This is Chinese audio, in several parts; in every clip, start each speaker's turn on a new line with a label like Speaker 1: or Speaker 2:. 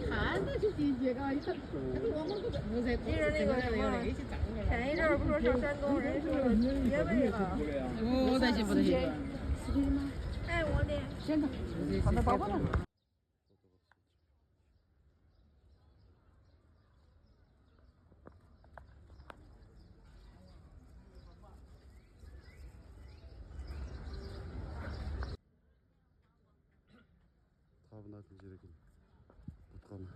Speaker 1: 看着就进去，嘎，一看我们不正在。其实那个什么，前一阵儿不说上山东人说结尾了。不得行，不得行。哎，我的，现在看到宝宝了。
Speaker 2: Tavına kıcırıkın. Tutkanı.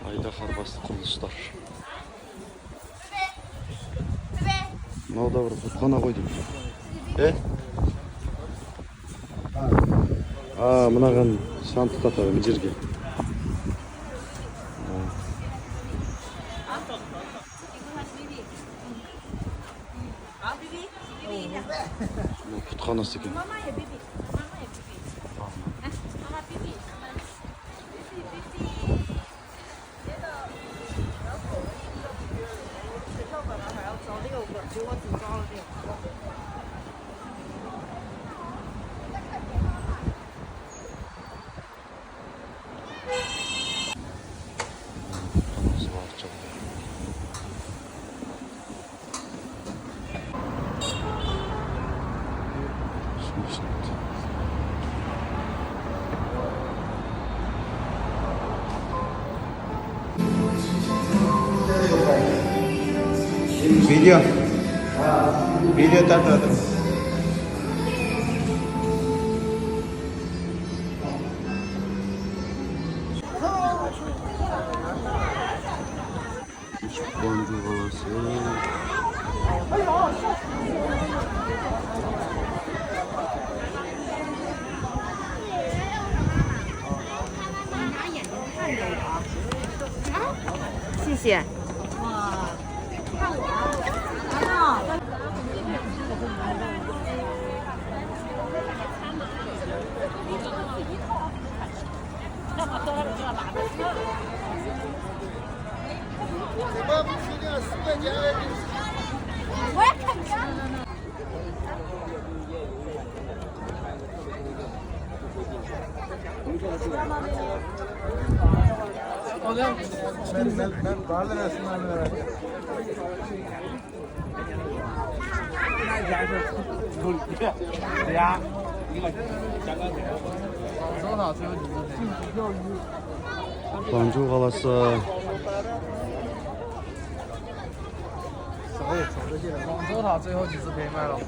Speaker 2: Ayda harbası kılıçlar. Ne oldu burada? Tutkana koydum. Mınаған шам тұтатады мына жерге. Тұтқанасы екен. Video tato. Boncu balası.
Speaker 1: 谢谢。我也看见了。
Speaker 3: Ben varlar arasında
Speaker 2: Boncu balası.
Speaker 3: 广州塔最后几次可以卖了。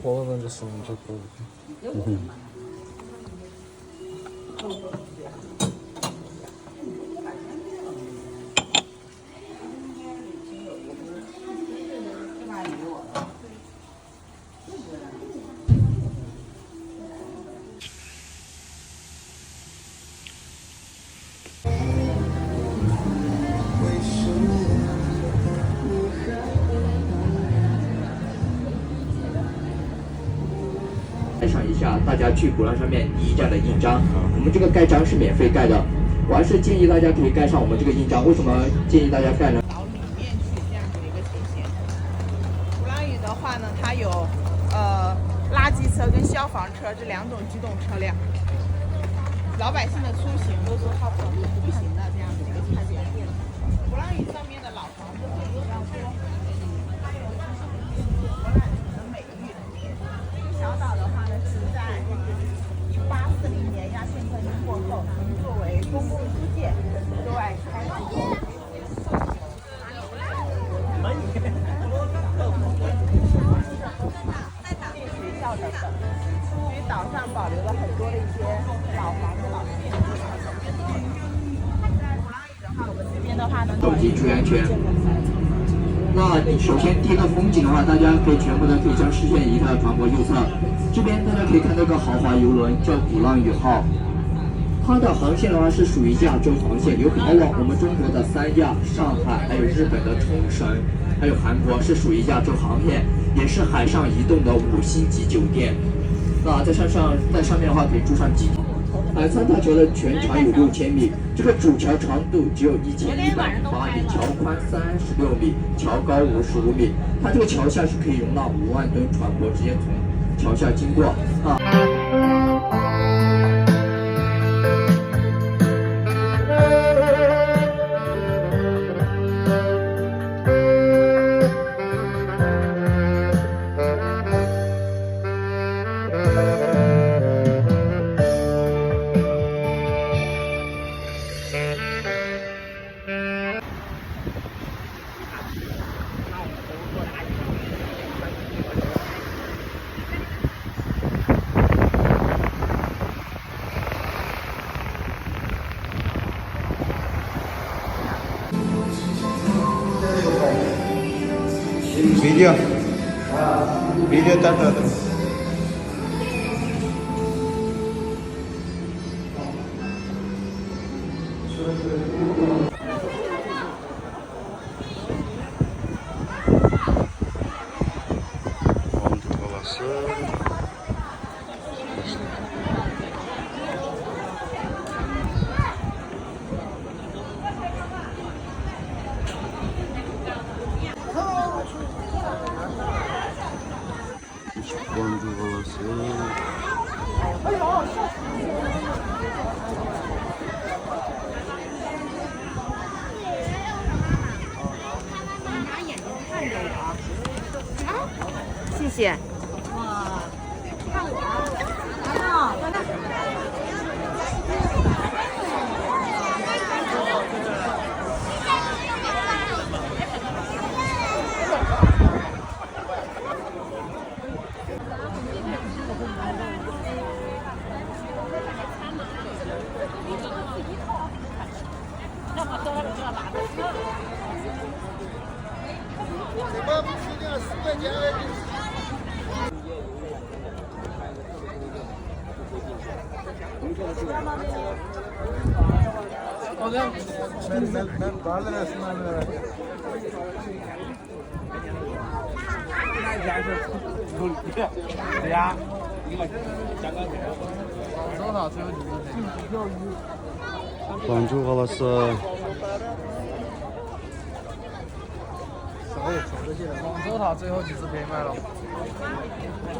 Speaker 3: 活的人就送这个。
Speaker 4: 鉴赏一下大家去鼓浪上面第一站的印章。我们这个盖章是免费盖的，我还是建议大家可以盖上我们这个印章。为什么建议大家盖呢？
Speaker 5: 岛里面去这样子的一个情形。鼓浪屿的话呢，它有垃圾车跟消防车这两种机动车辆，老百姓的出行都是靠走路步行的这样子一个差别。鼓浪屿上面的老房子比较多，还有鼓浪屿的美誉。这个小岛的话呢，是在1840年鸦片战争过后，作为公共租界对外开放。学校等等，所以岛上保留了很多的一些老房子、老建筑。在鼓浪屿的话，我们这边的话呢，
Speaker 4: 手机注意安全。那首先第一个风景的话，大家可以全部的可以将视线移到船舶右侧，这边大家可以看到一个豪华游轮叫鼓浪屿号。它的航线的话是属于亚洲航线，有跑往我们中国的三亚、上海，还有日本的冲绳，还有韩国，是属于亚洲航线，也是海上移动的5星级酒店。那在上面的话可以住上几天。海川大桥的全长有6000米，这个主桥长度只有1108米，桥宽36米，桥高55米。它这个桥下是可以容纳5万吨船舶直接从桥下经过啊。
Speaker 2: Video tata. Boncu Kalası.
Speaker 1: 谢谢。
Speaker 3: Ben bazı resimlerini verdim.
Speaker 2: Boncu Kalası.
Speaker 3: 广州塔最后几次可以卖了。